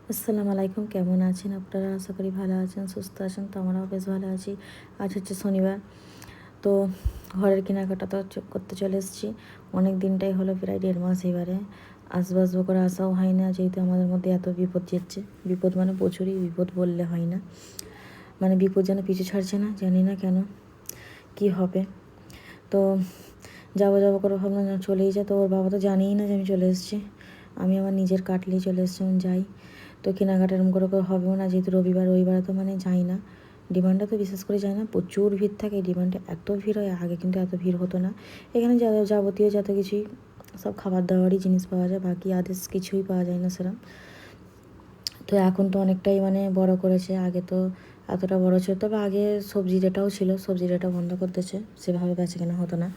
আসসালামু আলাইকুম, কেমন আছেন আপনারা? আশা করি ভালো আছেন, সুস্থ আছেন। তো আমরাও বেশ ভালো আছি। আজ হচ্ছে শনিবার, তো ঘরের কেনাকাটা তো করতে চলে এসেছি। অনেক দিনটাই হলো, প্রায় 1.5 মাস। এবারে আসবো আসবো করে আসাও হয় না, যেহেতু আমাদের মধ্যে এত বিপদ যাচ্ছে। বিপদ মানে প্রচুরই বিপদ, বললে হয় না। মানে বিপদ যেন পিছু ছাড়ছে না, জানি না কেন কি হবে। তো যাবো যাবো করে ভাবলাম যেন চলেই যায়। তো ওর বাবা তো জানেই না যে আমি চলে এসেছি। আমি আমার নিজের কাটলেই চলে এসেছি, আমি যাই। তো কেনাকাটা এরকম করে হবেও না, যেহেতু রবিবারে তো মানে যাই না। ডিমান্ডে তো বিশেষ করে যায় না, প্রচুর ভিড় থাকে। ডিমান্ডে এত ভিড় হয়, আগে কিন্তু এত ভিড় হতো না। এখানে যাবতীয় যত কিছুই, সব খাবার দাবারই জিনিস পাওয়া যায়, বাকি আদার্স কিছুই পাওয়া যায় না সেরকম। তো এখন তো অনেকটাই মানে বড় করেছে, আগে তো এতটা বড় ছিল। তবে আগে সবজি রেটাও ছিল, সবজি রেটা বন্ধ করে দিয়েছে, সেভাবে বেচাকেনা হতো না।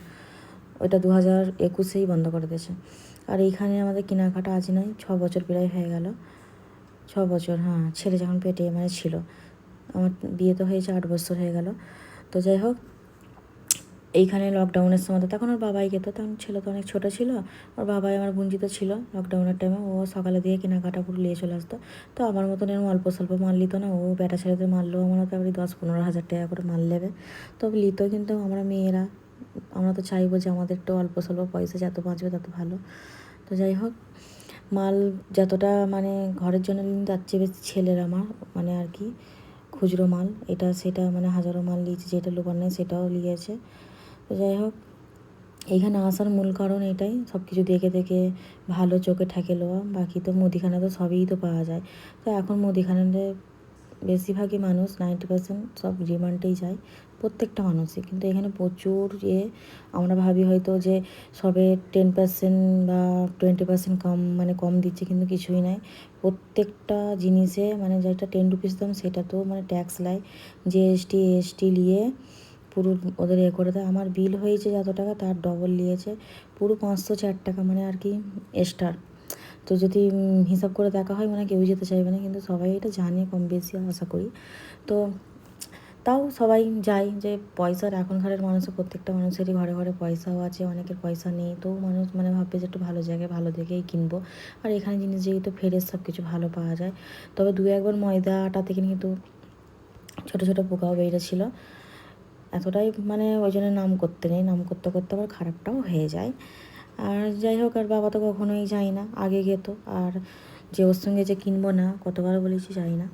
ওইটা 2021-এই বন্ধ করে দিয়েছে। আর এইখানে আমাদের কেনাকাটা আজ নয়, 6 বছর প্রায় হয়ে গেল। 6 বছর, হ্যাঁ। ছেলে যখন পেটে মানে ছিল, আমার বিয়ে তো হয়েছে 8 বছর হয়ে গেল। তো যাই হোক, এইখানে লকডাউনের সময় তো তখন ওর বাবাই যেত, তখন ছেলে তো অনেক ছোটো ছিল। ওর বাবাই আমার বঞ্চিত ছিল লকডাউনের টাইমে। ও সকালে দিয়ে কেনাকাটা পুরো নিয়ে চলে আসতো। তো আমার মতন এরকম অল্প স্বল্প মাল নিত না। ও বেটা ছেলেদের মারলেও আমার তো 10-15 হাজার টাকা করে মাল নেবে, তবে নিত। কিন্তু আমরা মেয়েরা, আমরা তো চাইবো যে আমাদের একটু অল্প স্বল্প পয়সা যত বাঁচবে তত ভালো। তো যাই হোক, মাল যতটা মানে ঘরের জন্য নিন, তার চেয়ে বেশি ছেলের আমার মানে আর কি খুচরো মাল, এটা সেটা মানে হাজারো মাল নিয়েছে, যেটা লোকার নেই সেটাও নিয়েছে। তো যাই হোক, এইখানে আসার মূল কারণ এটাই, সব কিছু দেখে দেখে ভালো চোখে ঠেকে লওয়া। বাকি তো মুদিখানা তো সবই তো পাওয়া যায়। তো এখন মুদিখানাতে বেশিরভাগই মানুষ 90% সব ডিমান্ডেই যায়, প্রত্যেকটা মানুষই। কিন্তু এখানে প্রচুর আমরা ভাবি হয়তো যে সবে 10% বা 20% কম, মানে কম দিচ্ছে, কিন্তু কিছুই নাই। প্রত্যেকটা জিনিসে মানে যেটা 10 রুপিস দাম, সেটা তো মানে ট্যাক্স নেয়, জিএসটি এসটি নিয়ে পুরো ওদের করে দেয়। আমার বিল হয়েছে যত টাকা, তার ডবল নিয়েছে, পুরো 504 টাকা মানে আর কি এক্সট্রা। তো যদি হিসাব করে দেখা হয়, মানে কেউ যেতে চাইবে না, কিন্তু সবাই এটা জানে কম বেশি, আশা করি। তো তাও সবাই যায়, যে পয়সার এখনকারের মানুষের, প্রত্যেকটা মানুষেরই ঘরে ঘরে পয়সাও আছে, অনেকের পয়সা নেই। তো মানুষ মানে ভাববে যে একটু ভালো জায়গায় ভালো দেখেই কিনবো। আর এখানে জিনিস যেহেতু ফ্রেশ, সব কিছু ভালো পাওয়া যায়। তবে 2-1 বার ময়দা আটা থেকে কিন্তু ছোটো ছোটো পোকাও বেরিয়েছিল, এতটাই মানে ওই জন্য নাম করতে নেই, নাম করতে করতে আবার খারাপটাও হয়ে যায়। আর যাই হোক, আর বাবা তো কখনোই যায় না, আগে যেত। আর যে ওর সঙ্গে যে কিনবো না, কতবার বলেছি, যাই না।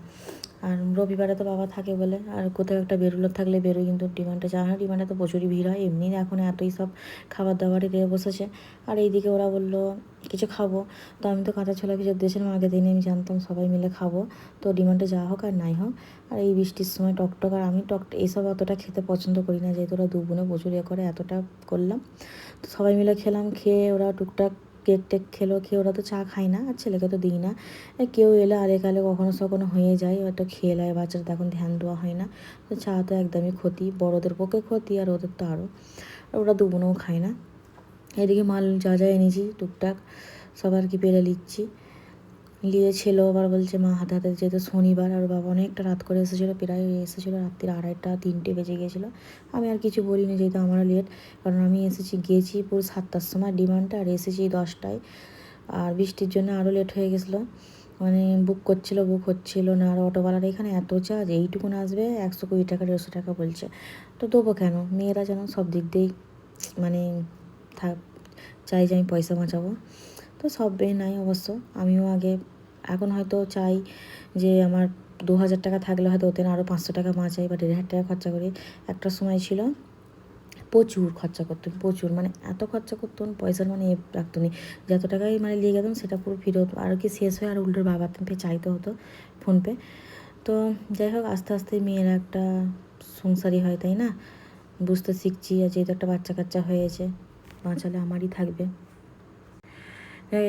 আর রবিবারে তো বাবা থাকে বলে, আর কোথাও একটা বেরোলো থাকলে বেরোই, কিন্তু ডিমান্ডে যাওয়া হয়। ডিমান্ডে তো প্রচুরই ভিড় হয়, এমনি এখন এতই সব খাবার দাবারই দিয়ে বসেছে। আর এইদিকে ওরা বললো কিছু খাবো, তো আমি তো কাঁচা ছোলা ভিজে দিয়েছিলাম আগের দিনে, আমি জানতাম সবাই মিলে খাবো। তো ডিমান্ডে যাওয়া হোক আর নাই হোক, আর এই বৃষ্টির সময় টকটক, আর আমি এইসব অতটা খেতে পছন্দ করি না, যেহেতু ওরা 2 বোনে প্রচুর করে, এতটা করলাম। তো সবাই মিলে খেলাম, খেয়ে ওরা টুকটাক কেক টেক খেলো, খেয়ে ওরা তো চা খায় না, আর ছেলেকে তো দিই না। কেউ এলে আলে কালে কখনো সখনো হয়ে যায়, হয়তো খেয়ে নেয়, বাচ্চারা তখন ধ্যান দেওয়া হয় না। তো চা তো একদমই ক্ষতি, বড়োদের পক্ষে ক্ষতি, আর ওদের তো আরও। আর ওরা 2 বোনও খায় না। এদিকে মাল যা যা এনেছি টুকটাক সব আর কি পেরে নিচ্ছি। নিয়েছিল, আবার বলছে মা হাতে হাতে, যেহেতু শনিবার, আর বাবা অনেকটা রাত করে এসেছিলো, প্রায় এসেছিলো রাত্রির 2:30-3টে বেজে গিয়েছিলো। আমি আর কিছু বলিনি, যেহেতু আমারও লেট, কারণ আমি গিয়েছি পুরো 7টার সময় ডিমান্ডটা, আর এসেছি 10টায়। আর বৃষ্টির জন্য আরও লেট হয়ে গেছিলো, মানে বুক হচ্ছিলো না। আর অটোওয়ালার এখানে এত চার্জ, এইটুকুন আসবে 120 টাকা 150 টাকা বলছে। তো দেবো কেন? মেয়েরা যেন সব দিক দিয়েই মানে থাক, চাই যে আমি পয়সা বাঁচাবো। তো সব মেয়ে নাই অবশ্য, আমিও আগে, এখন হয়তো চাই যে আমার 2000 টাকা থাকলে হয়তো ওতে আরও 500 টাকা বাঁচাই বা 1500 টাকা খরচা করি। একটা সময় ছিল প্রচুর খরচা করতেন, প্রচুর, মানে এত খরচা করতেন, পয়সার মানে রাখতো নি। যত টাকাই মানে লিয়ে গেতাম সেটা পুরো ফেরত, আর কি শেষ হয়ে আর উল্টোর বাবার পে চাইতে হতো, ফোনপে। তো যাই হোক, আস্তে আস্তে মেয়েরা একটা সংসারী হয়, তাই না? বুঝতে শিখছি, আর যেহেতু একটা বাচ্চা কাচ্চা হয়েছে, বাঁচালে আমারই থাকবে।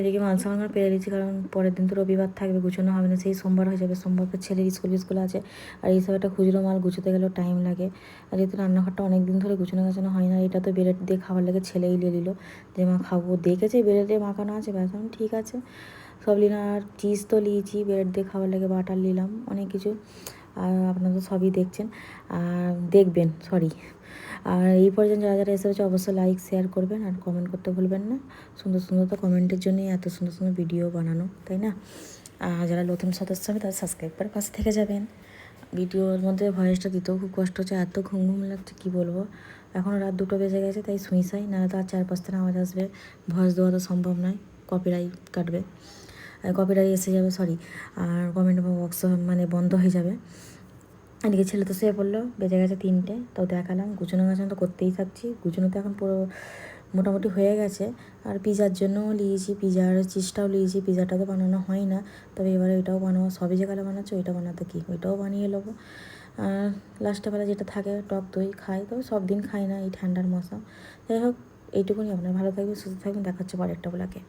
এদিকে মাল সামান পেরে দিচ্ছি, কারণ পরের দিন তো রবিবার থাকবে, গুছানো হবে না, সেই সোমবার হয়ে যাবে। সোমবার পর ছেলের স্কুল আছে, আর এইসব একটা খুচরো মাল গুছোতে গেলেও টাইম লাগে। আর যেহেতু রান্নাঘরটা অনেক দিন ধরে গুছানো গাছানো হয় না, এটা তো ব্রেড দিয়ে খাবার লাগে, ছেলেই নিয়ে নিল যে মা খাবো, দেখেছে ব্রেড দিয়ে মাখানো আছে, ব্যাস ঠিক আছে সব নিলাম। আর চিজ তো নিয়েছি, ব্রেড দিয়ে খাবার লাগে, বাটার নিলাম, অনেক কিছু। আর আপনারা তো সবই দেখছেন, আর দেখবেন, সরি। আর এই পর্যন্ত যারা যারা এসে হচ্ছে, অবশ্যই লাইক শেয়ার করবেন, আর কমেন্ট করতে ভুলবেন না। সুন্দর সুন্দর তো কমেন্টের জন্যই এত সুন্দর সুন্দর ভিডিও বানানো, তাই না? আর যারা নতুন সদস্য হবে তারা সাবস্ক্রাইব করে পাশে থেকে যাবেন। ভিডিওর মধ্যে ভয়েসটা দিতেও খুব কষ্ট হচ্ছে, এত ঘুম ঘুম লাগছে কী বলবো। এখনও রাত 2টো বেজে গেছে, তাই শুই নাহলে তো আর 4-5 দিন আওয়াজ আসবে, ভয়েস দেওয়া তো সম্ভব নয়, কপিরাইট কাটবে, কপিরাইট এসে যাবে, সরি, আর কমেন্ট বক্স মানে বন্ধ হয়ে যাবে। এদিকে ছেলে তো শুয়ে পড়লো, বেজে গেছে 3টে, তাও দেখালাম। গুছানো গাছানো তো করতেই থাকছি, গুছানো তো এখন পুরো মোটামুটি হয়ে গেছে। আর পিজার জন্যও নিয়েছি, পিজার চিজটাও নিয়েছি, পিজাটা তো বানানো হয় না, তবে এবারে ওইটাও বানাবো। সবই যেগুলো বানাচ্ছি ওইটা বানাতে কি, ওইটাও বানিয়ে নেবো। আর লাস্টে বেলা যেটা থাকে টক দই খাই, তবে সব দিন খাই না, এই ঠান্ডার মশা। যাই হোক, এইটুকুনি। আপনার ভালো থাকবেন, সুস্থ থাকবেন, দেখা হচ্ছে পরে একটা ব্লগে।